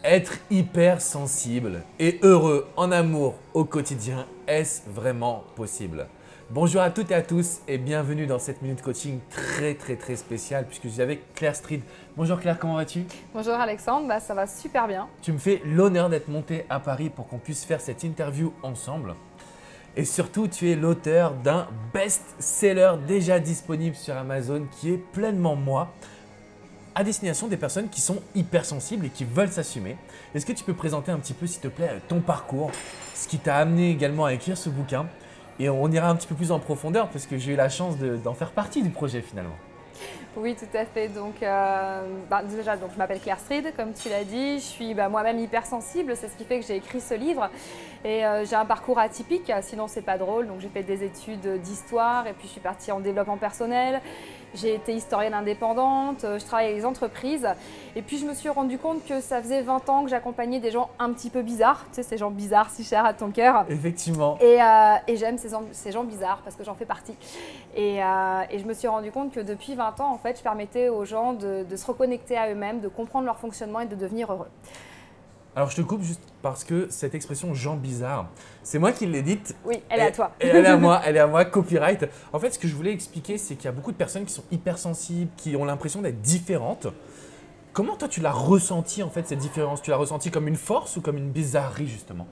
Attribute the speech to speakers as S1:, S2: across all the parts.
S1: Être hypersensible et heureux en amour au quotidien, est-ce vraiment possible? Bonjour à toutes et à tous et bienvenue dans cette minute coaching très spéciale puisque je suis avec Claire Street. Bonjour Claire, comment vas-tu?
S2: Bonjour Alexandre, ça va super bien.
S1: Tu me fais l'honneur d'être montée à Paris pour qu'on puisse faire cette interview ensemble. Et surtout, tu es l'auteur d'un best-seller déjà disponible sur Amazon qui est pleinement moi, à destination des personnes qui sont hypersensibles et qui veulent s'assumer. Est-ce que tu peux présenter un petit peu, s'il te plaît, ton parcours, ce qui t'a amené également à écrire ce bouquin? Et on ira un petit peu plus en profondeur parce que j'ai eu la chance d'en faire partie du projet finalement.
S2: Oui, tout à fait. Donc, déjà, je m'appelle Claire Street, comme tu l'as dit. Je suis moi-même hypersensible, c'est ce qui fait que j'ai écrit ce livre. Et j'ai un parcours atypique, sinon c'est pas drôle. Donc, j'ai fait des études d'histoire et puis je suis partie en développement personnel. J'ai été historienne indépendante, je travaille avec les entreprises. Et puis, je me suis rendu compte que ça faisait 20 ans que j'accompagnais des gens un petit peu bizarres. Tu sais, ces gens bizarres si chers à ton cœur.
S1: Effectivement.
S2: Et j'aime ces gens bizarres parce que j'en fais partie. Et je me suis rendu compte que depuis 20 ans, en fait, je permettais aux gens de se reconnecter à eux-mêmes, de comprendre leur fonctionnement et de devenir heureux.
S1: Alors, je te coupe juste parce que cette expression « gens bizarres », c'est moi qui l'ai dite.
S2: Oui, elle est à toi.
S1: Et elle est à moi, copyright. En fait, ce que je voulais expliquer, c'est qu'il y a beaucoup de personnes qui sont hypersensibles, qui ont l'impression d'être différentes. Comment toi, tu l'as ressenti en fait, cette différence? Tu l'as ressenti comme une force ou comme une bizarrerie justement?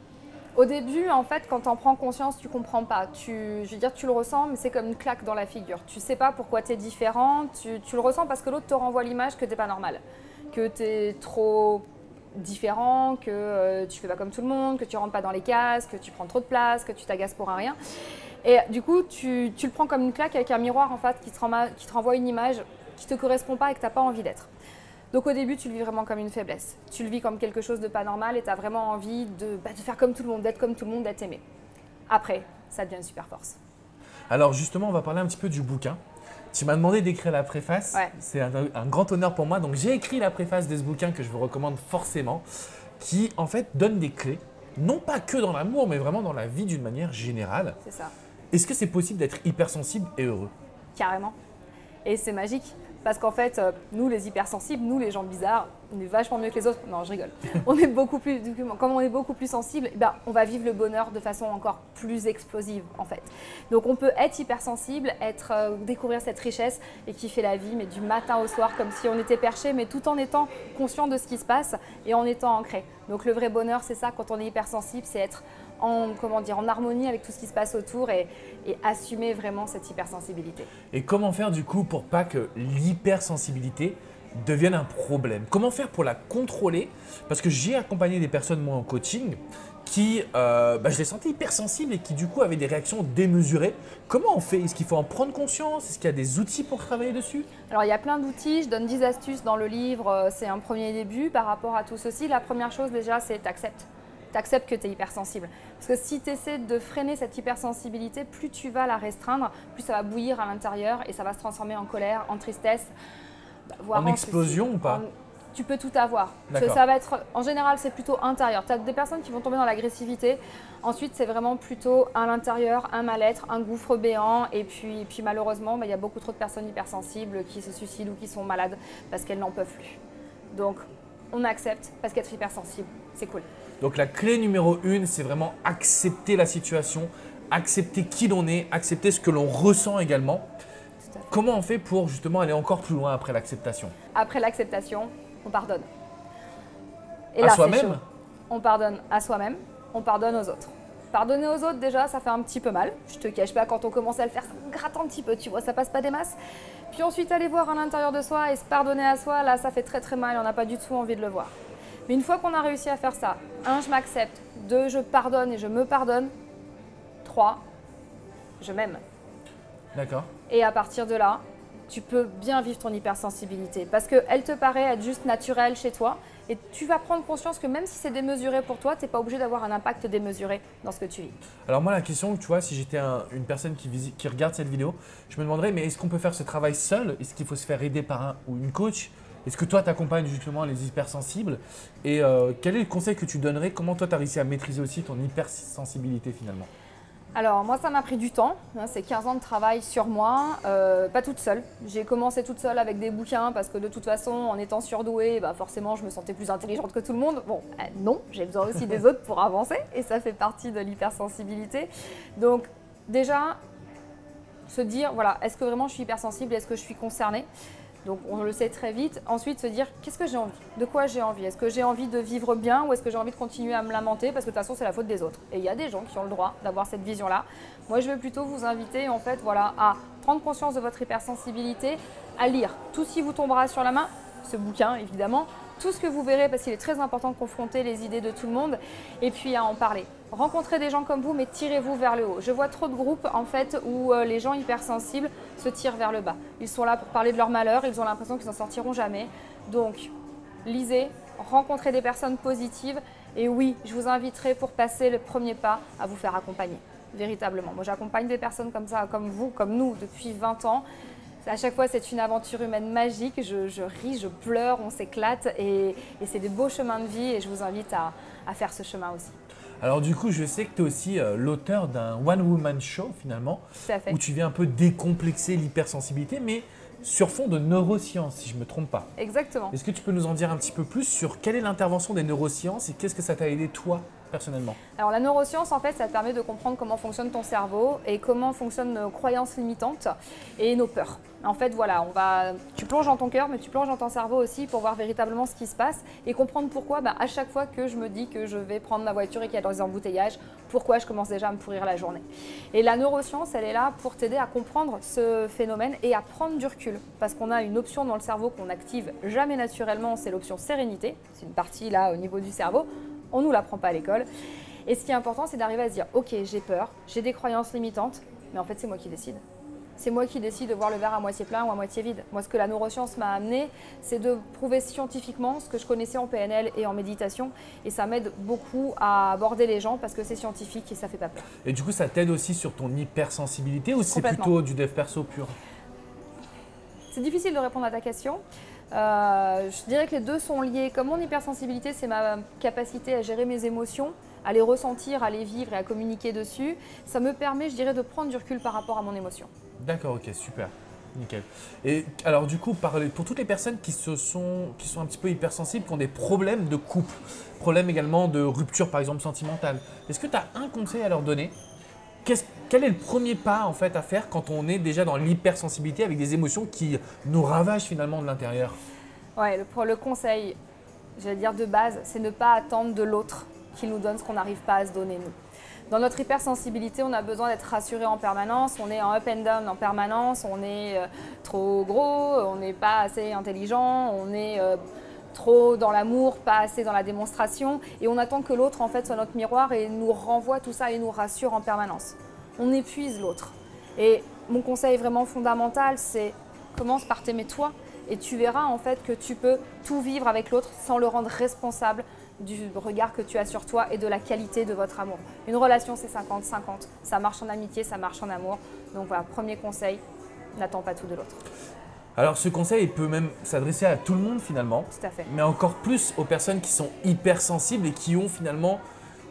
S2: Au début, en fait, quand tu en prends conscience, tu comprends pas. Je veux dire, tu le ressens, mais c'est comme une claque dans la figure. Tu sais pas pourquoi tu es différent, tu le ressens parce que l'autre te renvoie l'image que tu n'es pas normal, que tu es trop différent, que tu fais pas comme tout le monde, que tu rentres pas dans les cases, que tu prends trop de place, que tu t'agaces pour un rien. Et du coup, tu le prends comme une claque avec un miroir en fait qui te renvoie une image qui te correspond pas et que tu n'as pas envie d'être. Donc au début, tu le vis vraiment comme une faiblesse. Tu le vis comme quelque chose de pas normal et tu as vraiment envie de faire comme tout le monde, d'être comme tout le monde, d'être aimé. Après, ça devient une super force.
S1: Alors justement, on va parler un petit peu du bouquin. Tu m'as demandé d'écrire la préface.
S2: Ouais.
S1: C'est un grand honneur pour moi. Donc j'ai écrit la préface de ce bouquin que je vous recommande forcément, qui en fait donne des clés, non pas que dans l'amour, mais vraiment dans la vie d'une manière générale.
S2: C'est ça.
S1: Est-ce que c'est possible d'être hypersensible et heureux?
S2: Carrément. Et c'est magique. Parce qu'en fait, nous les hypersensibles, nous les gens bizarres, on est vachement mieux que les autres. Non, je rigole. Comme on est beaucoup plus sensible, on va vivre le bonheur de façon encore plus explosive en fait. Donc on peut être hypersensible, découvrir cette richesse et kiffer la vie, mais du matin au soir comme si on était perché, mais tout en étant conscient de ce qui se passe et en étant ancré. Donc le vrai bonheur, c'est ça, quand on est hypersensible, c'est être en harmonie avec tout ce qui se passe autour et assumer vraiment cette hypersensibilité.
S1: Et comment faire du coup pour pas que l'hypersensibilité devienne un problème? Comment faire pour la contrôler? Parce que j'ai accompagné des personnes moi en coaching qui, je les sentais hypersensibles et qui du coup avaient des réactions démesurées. Comment on fait? Est-ce qu'il faut en prendre conscience? Est-ce qu'il y a des outils pour travailler dessus?
S2: Alors il y a plein d'outils, je donne 10 astuces dans le livre, c'est un premier début par rapport à tout ceci. La première chose déjà, c'est t'acceptes. T'acceptes que tu es hypersensible. Parce que si tu essaies de freiner cette hypersensibilité, plus tu vas la restreindre, plus ça va bouillir à l'intérieur et ça va se transformer en colère, en tristesse, voire
S1: en explosion ou pas?
S2: Tu peux tout avoir. Ça va être, en général, c'est plutôt intérieur. Tu as des personnes qui vont tomber dans l'agressivité. Ensuite, c'est vraiment plutôt à l'intérieur, un mal-être, un gouffre béant. Et puis malheureusement, il y a beaucoup trop de personnes hypersensibles qui se suicident ou qui sont malades parce qu'elles n'en peuvent plus. Donc, on accepte parce qu'être hypersensible, c'est cool.
S1: Donc la clé numéro 1, c'est vraiment accepter la situation, accepter qui l'on est, accepter ce que l'on ressent également. Comment on fait pour justement aller encore plus loin après l'acceptation?
S2: Après l'acceptation, on pardonne.
S1: Et à soi-même?
S2: On pardonne à soi-même, on pardonne aux autres. Pardonner aux autres, déjà, ça fait un petit peu mal. Je te cache pas, quand on commence à le faire, ça me gratte un petit peu, tu vois, ça passe pas des masses. Puis ensuite, aller voir à l'intérieur de soi et se pardonner à soi, là, ça fait très mal, on n'a pas du tout envie de le voir. Mais une fois qu'on a réussi à faire ça, 1, je m'accepte, 2, je pardonne et je me pardonne, 3, je m'aime.
S1: D'accord.
S2: Et à partir de là, tu peux bien vivre ton hypersensibilité parce qu'elle te paraît être juste naturelle chez toi et tu vas prendre conscience que même si c'est démesuré pour toi, tu n'es pas obligé d'avoir un impact démesuré dans ce que tu vis.
S1: Alors moi, la question, tu vois, si j'étais une personne qui regarde cette vidéo, je me demanderais, mais est-ce qu'on peut faire ce travail seul? Est-ce qu'il faut se faire aider par un ou une coach? Est-ce que toi, tu accompagnes justement les hypersensibles? Et quel est le conseil que tu donnerais? Comment toi, tu as réussi à maîtriser aussi ton hypersensibilité finalement?
S2: Alors moi ça m'a pris du temps, hein, c'est 15 ans de travail sur moi, pas toute seule. J'ai commencé toute seule avec des bouquins parce que de toute façon en étant surdouée, bah, forcément je me sentais plus intelligente que tout le monde. Bon, non, j'ai besoin aussi des autres pour avancer et ça fait partie de l'hypersensibilité. Donc déjà, se dire voilà, est-ce que vraiment je suis hypersensible, est-ce que je suis concernée? Donc on le sait très vite. Ensuite, se dire qu'est-ce que j'ai envie? De quoi j'ai envie? Est-ce que j'ai envie de vivre bien ou est-ce que j'ai envie de continuer à me lamenter parce que de toute façon c'est la faute des autres? Et il y a des gens qui ont le droit d'avoir cette vision-là. Moi je vais plutôt vous inviter en fait voilà, à prendre conscience de votre hypersensibilité, à lire tout ce qui vous tombera sur la main, ce bouquin évidemment, tout ce que vous verrez parce qu'il est très important de confronter les idées de tout le monde et puis à en parler. Rencontrez des gens comme vous mais tirez-vous vers le haut. Je vois trop de groupes en fait où les gens hypersensibles se tirent vers le bas. Ils sont là pour parler de leur malheur, ils ont l'impression qu'ils n'en sortiront jamais. Donc lisez, rencontrez des personnes positives et oui, je vous inviterai pour passer le premier pas à vous faire accompagner, véritablement. Moi j'accompagne des personnes comme ça, comme vous, comme nous depuis 20 ans. À chaque fois, c'est une aventure humaine magique. Je ris, je pleure, on s'éclate et c'est des beaux chemins de vie et je vous invite à faire ce chemin aussi.
S1: Alors du coup, je sais que tu es aussi l'auteur d'un one-woman show finalement,
S2: Tout à fait.
S1: où tu viens un peu décomplexer l'hypersensibilité, mais sur fond de neurosciences, si je ne me trompe pas.
S2: Exactement.
S1: Est-ce que tu peux nous en dire un petit peu plus sur quelle est l'intervention des neurosciences et qu'est-ce que ça t'a aidé toi personnellement?
S2: Alors la neuroscience, en fait, ça te permet de comprendre comment fonctionne ton cerveau et comment fonctionnent nos croyances limitantes et nos peurs. En fait, voilà, tu plonges dans ton cœur, mais tu plonges dans ton cerveau aussi pour voir véritablement ce qui se passe et comprendre pourquoi, à chaque fois que je me dis que je vais prendre ma voiture et qu'il y a dans les embouteillages, pourquoi je commence déjà à me pourrir la journée. Et la neuroscience, elle est là pour t'aider à comprendre ce phénomène et à prendre du recul. Parce qu'on a une option dans le cerveau qu'on n'active jamais naturellement, c'est l'option sérénité. C'est une partie là au niveau du cerveau. On ne nous l'apprend pas à l'école. Et ce qui est important, c'est d'arriver à se dire, ok, j'ai peur, j'ai des croyances limitantes, mais en fait, c'est moi qui décide. C'est moi qui décide de voir le verre à moitié plein ou à moitié vide. Moi, ce que la neuroscience m'a amené, c'est de prouver scientifiquement ce que je connaissais en PNL et en méditation. Et ça m'aide beaucoup à aborder les gens parce que c'est scientifique et ça ne fait pas peur.
S1: Et du coup, ça t'aide aussi sur ton hypersensibilité ou c'est
S2: Complètement.
S1: plutôt du dev perso pur?
S2: C'est difficile de répondre à ta question. Je dirais que les deux sont liés. Comme mon hypersensibilité, c'est ma capacité à gérer mes émotions, à les ressentir, à les vivre et à communiquer dessus. Ça me permet, je dirais, de prendre du recul par rapport à mon émotion.
S1: D'accord, ok, super. Nickel. Et alors du coup, pour toutes les personnes qui sont un petit peu hypersensibles, qui ont des problèmes de couple, problèmes également de rupture par exemple sentimentale, est-ce que tu as un conseil à leur donner? Quel est le premier pas en fait à faire quand on est déjà dans l'hypersensibilité avec des émotions qui nous ravagent finalement de l'intérieur?
S2: Ouais, le conseil, j'allais dire de base, c'est ne pas attendre de l'autre qu'il nous donne ce qu'on n'arrive pas à se donner nous. Dans notre hypersensibilité, on a besoin d'être rassuré en permanence, on est en up and down en permanence, on est trop gros, on n'est pas assez intelligent, on est trop dans l'amour, pas assez dans la démonstration et on attend que l'autre en fait soit notre miroir et nous renvoie tout ça et nous rassure en permanence. On épuise l'autre. Et mon conseil vraiment fondamental, c'est commence par t'aimer toi et tu verras en fait que tu peux tout vivre avec l'autre sans le rendre responsable du regard que tu as sur toi et de la qualité de votre amour. Une relation, c'est 50-50. Ça marche en amitié, ça marche en amour. Donc voilà, premier conseil, n'attends pas tout de l'autre.
S1: Alors ce conseil il peut même s'adresser à tout le monde finalement,
S2: Tout à fait.
S1: mais encore plus aux personnes qui sont hypersensibles et qui ont finalement,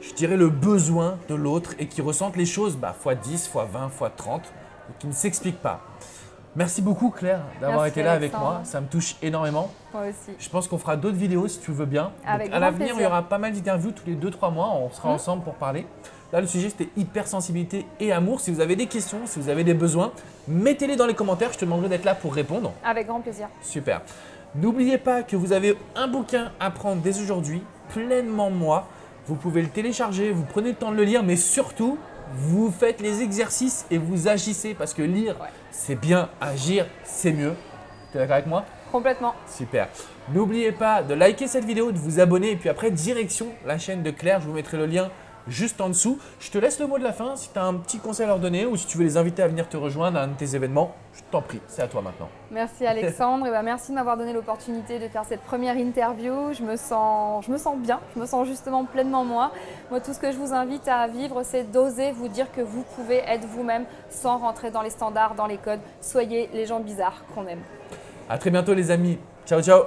S1: je dirais, le besoin de l'autre et qui ressentent les choses fois 10, fois 20, fois 30, et qui ne s'expliquent pas. Merci beaucoup Claire d'avoir
S2: Merci,
S1: été là avec
S2: Alexandre.
S1: moi, ça me touche énormément.
S2: Moi aussi.
S1: Je pense qu'on fera d'autres vidéos si tu veux bien.
S2: Avec
S1: à
S2: grand
S1: l'avenir, il y
S2: plaisir.
S1: aura pas mal d'interviews tous les 2-3 mois, on sera ensemble pour parler. Là, le sujet c'était hypersensibilité et amour. Si vous avez des questions, si vous avez des besoins, mettez-les dans les commentaires, je te demanderai d'être là pour répondre.
S2: Avec grand plaisir.
S1: Super. N'oubliez pas que vous avez un bouquin à prendre dès aujourd'hui, Pleinement Moi. Vous pouvez le télécharger, vous prenez le temps de le lire, mais surtout, vous faites les exercices et vous agissez parce que lire, c'est bien, agir, c'est mieux. Tu es d'accord avec moi?
S2: Complètement.
S1: Super. N'oubliez pas de liker cette vidéo, de vous abonner et puis après, direction la chaîne de Claire. Je vous mettrai le lien juste en dessous. Je te laisse le mot de la fin si tu as un petit conseil à leur donner ou si tu veux les inviter à venir te rejoindre à un de tes événements. Je t'en prie, c'est à toi maintenant.
S2: Merci Alexandre. Et merci de m'avoir donné l'opportunité de faire cette première interview. Je me sens bien, je me sens justement pleinement moi. Moi, tout ce que je vous invite à vivre, c'est d'oser vous dire que vous pouvez être vous-même sans rentrer dans les standards, dans les codes. Soyez les gens bizarres qu'on aime.
S1: À très bientôt les amis. Ciao, ciao.